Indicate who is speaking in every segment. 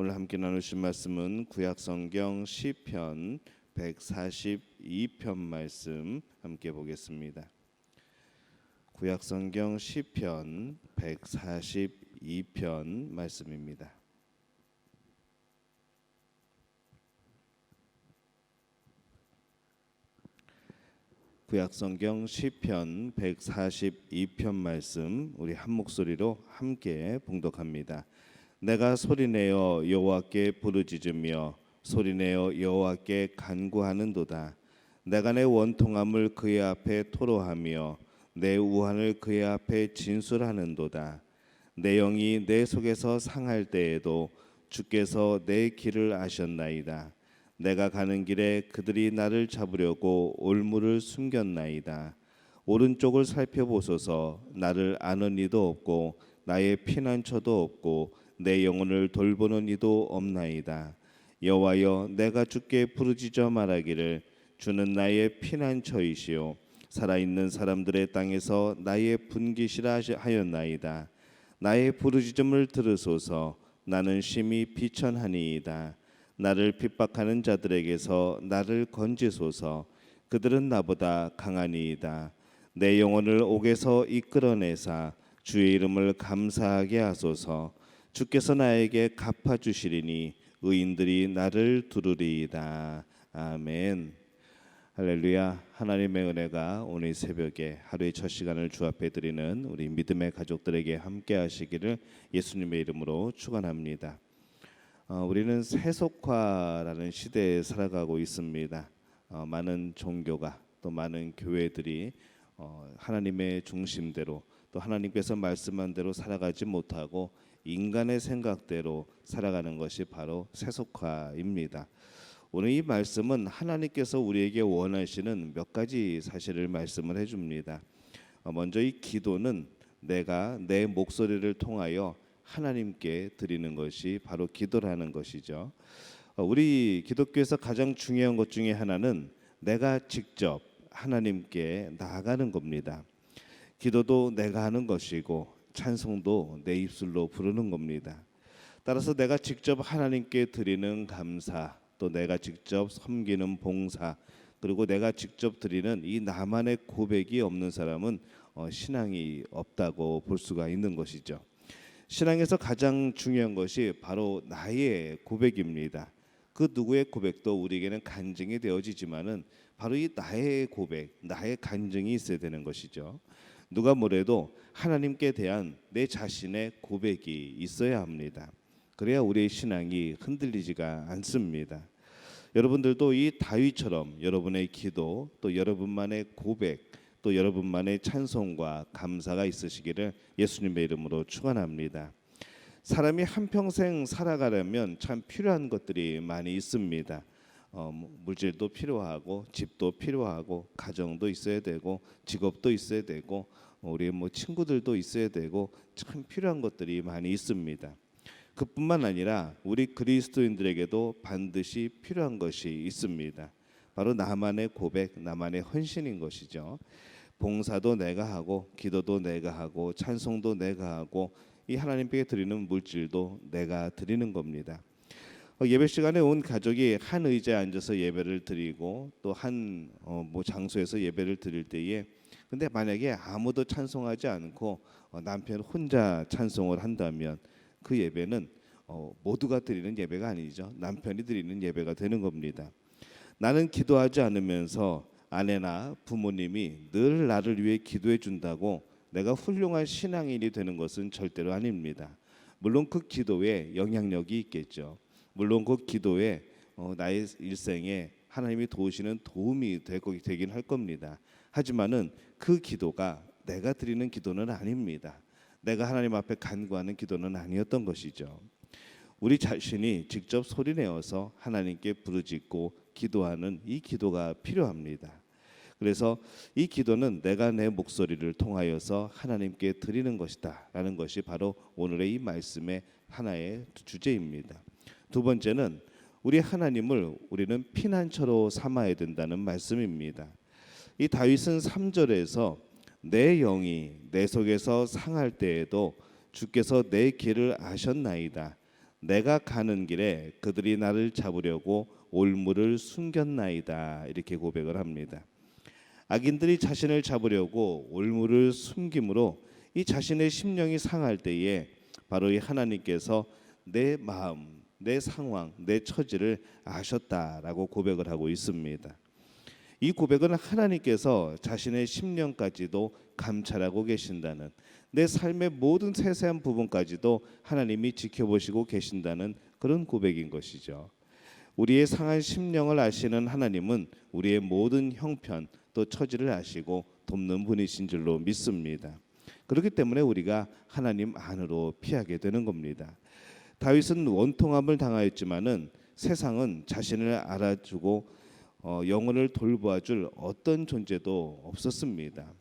Speaker 1: 오늘 함께 나누신 말씀은 구약성경 시편 142편 말씀 함께 보겠습니다. 구약성경 시편 142편 말씀입니다. 구약성경 시편 142편 말씀 우리 한 목소리로 함께 봉독합니다. 내가 소리내어 여호와께 부르짖으며 소리내어 여호와께 간구하는도다. 내가 내 원통함을 그의 앞에 토로하며 내 우환을 그의 앞에 진술하는도다. 내 영이 내 속에서 상할 때에도 주께서 내 길을 아셨나이다. 내가 가는 길에 그들이 나를 잡으려고 올무를 숨겼나이다. 오른쪽을 살펴보소서. 나를 아는 이도 없고 나의 피난처도 없고 내 영혼을 돌보는 이도 없나이다. 여호와여, 내가 주께 부르짖어 말하기를 주는 나의 피난처이시오 살아있는 사람들의 땅에서 나의 분깃이라 하였나이다. 나의 부르짖음을 들으소서. 나는 심히 비천하니이다. 나를 핍박하는 자들에게서 나를 건지소서. 그들은 나보다 강하니이다. 내 영혼을 옥에서 이끌어내사 주의 이름을 감사하게 하소서. 주께서 나에게 갚아주시리니 의인들이 나를 두루리이다. 아멘. 할렐루야. 하나님의 은혜가 오늘 새벽에 하루의 첫 시간을 주 앞에 드리는 우리 믿음의 가족들에게 함께 하시기를 예수님의 이름으로 축원합니다. 우리는 세속화라는 시대에 살아가고 있습니다. 많은 종교가 또 많은 교회들이 하나님의 중심대로 또 하나님께서 말씀한 대로 살아가지 못하고 인간의 생각대로 살아가는 것이 바로 세속화입니다. 오늘 이 말씀은 하나님께서 우리에게 원하시는 몇 가지 사실을 말씀을 해줍니다. 먼저 이 기도는 내가 내 목소리를 통하여 하나님께 드리는 것이 바로 기도라는 것이죠. 우리 기독교에서 가장 중요한 것 중에 하나는 내가 직접 하나님께 나아가는 겁니다. 기도도 내가 하는 것이고 찬송도 내 입술로 부르는 겁니다. 따라서 내가 직접 하나님께 드리는 감사, 또 내가 직접 섬기는 봉사, 그리고 내가 직접 드리는 이 나만의 고백이 없는 사람은 신앙이 없다고 볼 수가 있는 것이죠. 신앙에서 가장 중요한 것이 바로 나의 고백입니다. 그 누구의 고백도 우리에게는 간증이 되어지지만은 바로 이 나의 고백, 나의 간증이 있어야 되는 것이죠. 누가 뭐래도 하나님께 대한 내 자신의 고백이 있어야 합니다. 그래야 우리의 신앙이 흔들리지가 않습니다. 여러분들도 이 다윗처럼 여러분의 기도, 또 여러분만의 고백, 또 여러분만의 찬송과 감사가 있으시기를 예수님의 이름으로 축원합니다. 사람이 한평생 살아가려면 참 필요한 것들이 많이 있습니다. 물질도 필요하고 집도 필요하고 가정도 있어야 되고 직업도 있어야 되고 우리 친구들도 있어야 되고 참 필요한 것들이 많이 있습니다. 그뿐만 아니라 우리 그리스도인들에게도 반드시 필요한 것이 있습니다. 바로 나만의 고백, 나만의 헌신인 것이죠. 봉사도 내가 하고 기도도 내가 하고 찬송도 내가 하고 이 하나님께 드리는 물질도 내가 드리는 겁니다. 예배 시간에 온 가족이 한 의자에 앉아서 예배를 드리고 또 한 장소에서 예배를 드릴 때에 근데 만약에 아무도 찬송하지 않고 남편 혼자 찬송을 한다면 그 예배는 모두가 드리는 예배가 아니죠. 남편이 드리는 예배가 되는 겁니다. 나는 기도하지 않으면서 아내나 부모님이 늘 나를 위해 기도해 준다고 내가 훌륭한 신앙인이 되는 것은 절대로 아닙니다. 물론 그 기도에 영향력이 있겠죠. 물론 그 기도에 나의 일생에 하나님이 도우시는 도움이 되긴 할 겁니다. 하지만은 그 기도가 내가 드리는 기도는 아닙니다. 내가 하나님 앞에 간구하는 기도는 아니었던 것이죠. 우리 자신이 직접 소리내어서 하나님께 부르짖고 기도하는 이 기도가 필요합니다. 그래서 이 기도는 내가 내 목소리를 통하여서 하나님께 드리는 것이다 라는 것이 바로 오늘의 이 말씀의 하나의 주제입니다. 두 번째는 우리 하나님을 우리는 피난처로 삼아야 된다는 말씀입니다. 이 다윗은 3절에서 내 영이 내 속에서 상할 때에도 주께서 내 길을 아셨나이다. 내가 가는 길에 그들이 나를 잡으려고 올무를 숨겼나이다. 이렇게 고백을 합니다. 악인들이 자신을 잡으려고 올무를 숨김으로 이 자신의 심령이 상할 때에 바로 이 하나님께서 내 마음, 내 상황, 내 처지를 아셨다라고 고백을 하고 있습니다. 이 고백은 하나님께서 자신의 심령까지도 감찰하고 계신다는, 내 삶의 모든 세세한 부분까지도 하나님이 지켜보시고 계신다는 그런 고백인 것이죠. 우리의 상한 심령을 아시는 하나님은 우리의 모든 형편 또 처지를 아시고 돕는 분이신 줄로 믿습니다. 그렇기 때문에 우리가 하나님 안으로 피하게 되는 겁니다. 다윗은 원통함을 당하였지만은 세상은 자신을 알아주고 영혼을 돌보아줄 어떤 존재도 없었습니다.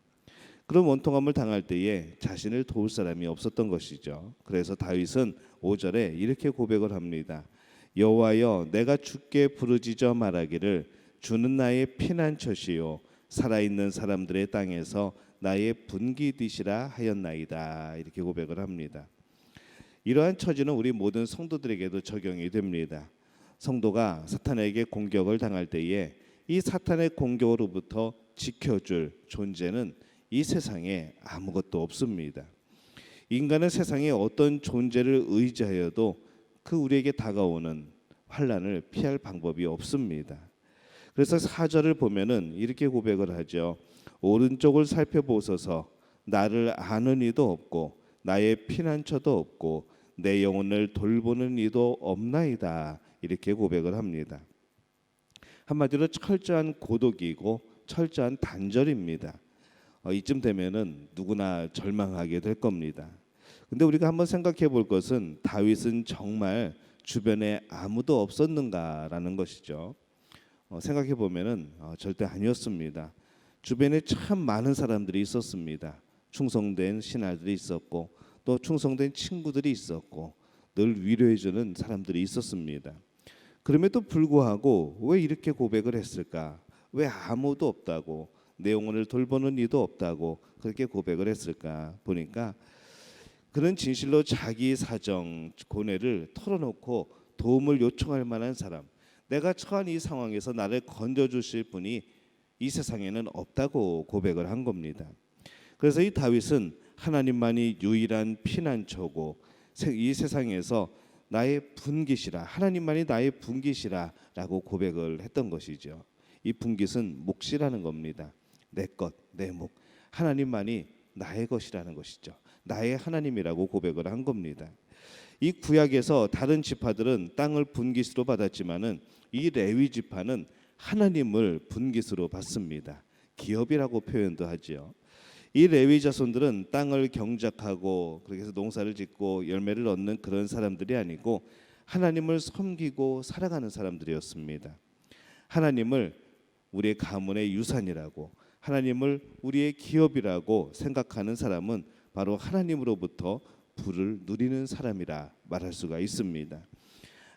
Speaker 1: 그런 원통함을 당할 때에 자신을 도울 사람이 없었던 것이죠. 그래서 다윗은 5절에 이렇게 고백을 합니다. 여호와여, 내가 주께 부르짖어 말하기를 주는 나의 피난처시요 살아있는 사람들의 땅에서 나의 분기디시라 하였나이다. 이렇게 고백을 합니다. 이러한 처지는 우리 모든 성도들에게도 적용이 됩니다. 성도가 사탄에게 공격을 당할 때에 이 사탄의 공격으로부터 지켜줄 존재는 이 세상에 아무것도 없습니다. 인간은 세상에 어떤 존재를 의지하여도 그 우리에게 다가오는 환난을 피할 방법이 없습니다. 그래서 4절을 보면은 이렇게 고백을 하죠. 오른쪽을 살펴보소서. 나를 아는 이도 없고 나의 피난처도 없고 내 영혼을 돌보는 이도 없나이다. 이렇게 고백을 합니다. 한마디로 철저한 고독이고 철저한 단절입니다. 이쯤 되면은 누구나 절망하게 될 겁니다. 근데 우리가 한번 생각해 볼 것은 다윗은 정말 주변에 아무도 없었는가라는 것이죠. 생각해 보면은 절대 아니었습니다. 주변에 참 많은 사람들이 있었습니다. 충성된 신하들이 있었고 또 충성된 친구들이 있었고 늘 위로해주는 사람들이 있었습니다. 그럼에도 불구하고 왜 이렇게 고백을 했을까? 왜 아무도 없다고, 내 영혼을 돌보는 이도 없다고 그렇게 고백을 했을까? 보니까 그런 진실로 자기 사정, 고뇌를 털어놓고 도움을 요청할 만한 사람, 내가 처한 이 상황에서 나를 건져주실 분이 이 세상에는 없다고 고백을 한 겁니다. 그래서 이 다윗은 하나님만이 유일한 피난처고 이 세상에서 나의 분깃이라, 하나님만이 나의 분깃이라라고 고백을 했던 것이죠. 이 분깃은 몫이라는 겁니다. 내 것, 내 목, 하나님만이 나의 것이라는 것이죠. 나의 하나님이라고 고백을 한 겁니다. 이 구약에서 다른 지파들은 땅을 분깃으로 받았지만은 이 레위 지파는 하나님을 분깃으로 받습니다. 기업이라고 표현도 하지요. 이 레위 자손들은 땅을 경작하고 그렇게 해서 농사를 짓고 열매를 얻는 그런 사람들이 아니고 하나님을 섬기고 살아가는 사람들이었습니다. 하나님을 우리의 가문의 유산이라고, 하나님을 우리의 기업이라고 생각하는 사람은 바로 하나님으로부터 부를 누리는 사람이라 말할 수가 있습니다.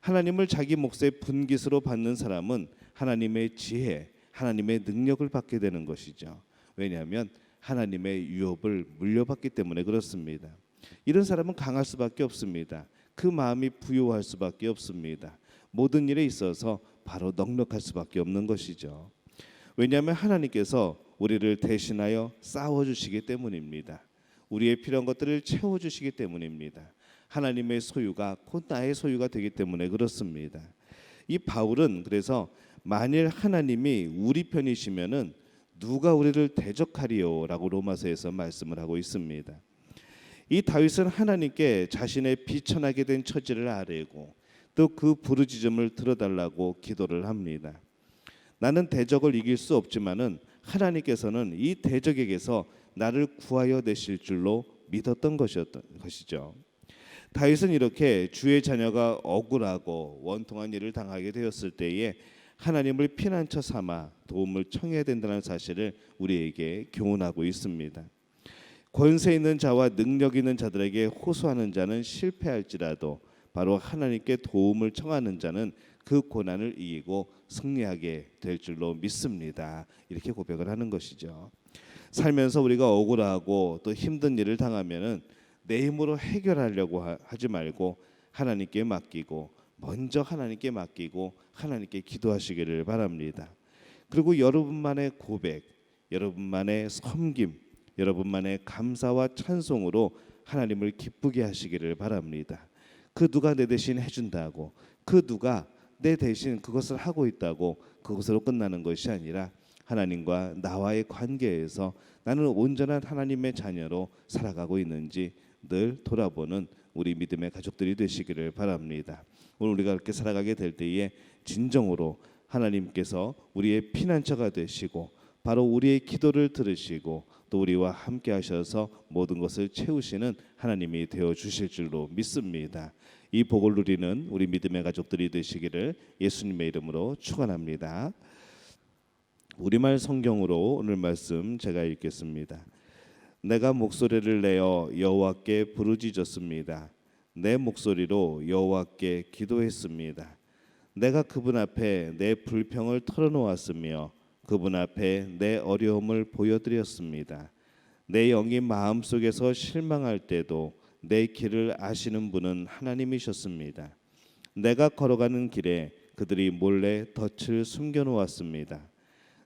Speaker 1: 하나님을 자기 몫의 분깃으로 받는 사람은 하나님의 지혜, 하나님의 능력을 받게 되는 것이죠. 왜냐하면 하나님의 유업을 물려받기 때문에 그렇습니다. 이런 사람은 강할 수밖에 없습니다. 그 마음이 부요할 수밖에 없습니다. 모든 일에 있어서 바로 넉넉할 수밖에 없는 것이죠. 왜냐하면 하나님께서 우리를 대신하여 싸워주시기 때문입니다. 우리의 필요한 것들을 채워주시기 때문입니다. 하나님의 소유가 곧 나의 소유가 되기 때문에 그렇습니다. 이 바울은 그래서 만일 하나님이 우리 편이시면은 누가 우리를 대적하리요라고 로마서에서 말씀을 하고 있습니다. 이 다윗은 하나님께 자신의 비천하게 된 처지를 아뢰고 또 그 부르짖음을 들어달라고 기도를 합니다. 나는 대적을 이길 수 없지만은 하나님께서는 이 대적에게서 나를 구하여 내실 줄로 믿었던 것이죠. 다윗은 이렇게 주의 자녀가 억울하고 원통한 일을 당하게 되었을 때에 하나님을 피난처 삼아 도움을 청해야 된다는 사실을 우리에게 교훈하고 있습니다. 권세 있는 자와 능력 있는 자들에게 호소하는 자는 실패할지라도 바로 하나님께 도움을 청하는 자는 그 고난을 이기고 승리하게 될 줄로 믿습니다. 이렇게 고백을 하는 것이죠. 살면서 우리가 억울하고 또 힘든 일을 당하면은 내 힘으로 해결하려고 하지 말고 하나님께 맡기고 먼저 하나님께 맡기고 하나님께 기도하시기를 바랍니다. 그리고 여러분만의 고백, 여러분만의 섬김, 여러분만의 감사와 찬송으로 하나님을 기쁘게 하시기를 바랍니다. 그 누가 내 대신 해준다고, 그 누가 내 대신 그것을 하고 있다고 그것으로 끝나는 것이 아니라 하나님과 나와의 관계에서 나는 온전한 하나님의 자녀로 살아가고 있는지 늘 돌아보는 우리 믿음의 가족들이 되시기를 바랍니다. 오늘 우리가 그렇게 살아가게 될 때에 진정으로 하나님께서 우리의 피난처가 되시고 바로 우리의 기도를 들으시고 또 우리와 함께 하셔서 모든 것을 채우시는 하나님이 되어 주실 줄로 믿습니다. 이 복을 누리는 우리 믿음의 가족들이 되시기를 예수님의 이름으로 축원합니다. 우리말 성경으로 오늘 말씀 제가 읽겠습니다. 내가 목소리를 내어 여호와께 부르짖었습니다. 내 목소리로 여호와께 기도했습니다. 내가 그분 앞에 내 불평을 털어놓았으며 그분 앞에 내 어려움을 보여드렸습니다. 내 영이 마음속에서 실망할 때도 내 길을 아시는 분은 하나님이셨습니다. 내가 걸어가는 길에 그들이 몰래 덫을 숨겨놓았습니다.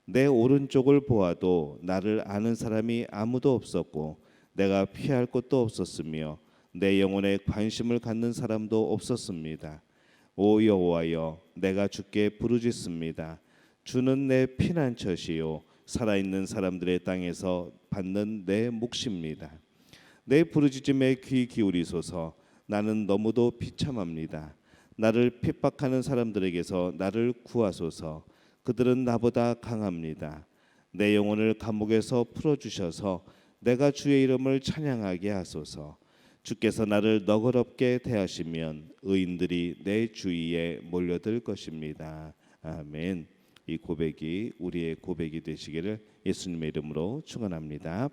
Speaker 1: 내 오른쪽을 보아도 나를 아는 사람이 아무도 없었고 내가 피할 곳도 없었으며 내 영혼에 관심을 갖는 사람도 없었습니다. 오 여호와여, 내가 주께 부르짖습니다. 주는 내 피난처시요 살아있는 사람들의 땅에서 받는 내 몫입니다. 내 부르짖음에 귀 기울이소서. 나는 너무도 비참합니다. 나를 핍박하는 사람들에게서 나를 구하소서. 그들은 나보다 강합니다. 내 영혼을 감옥에서 풀어주셔서 내가 주의 이름을 찬양하게 하소서. 주께서 나를 너그럽게 대하시면 의인들이 내 주위에 몰려들 것입니다. 아멘. 이 고백이 우리의 고백이 되시기를 예수님의 이름으로 축원합니다.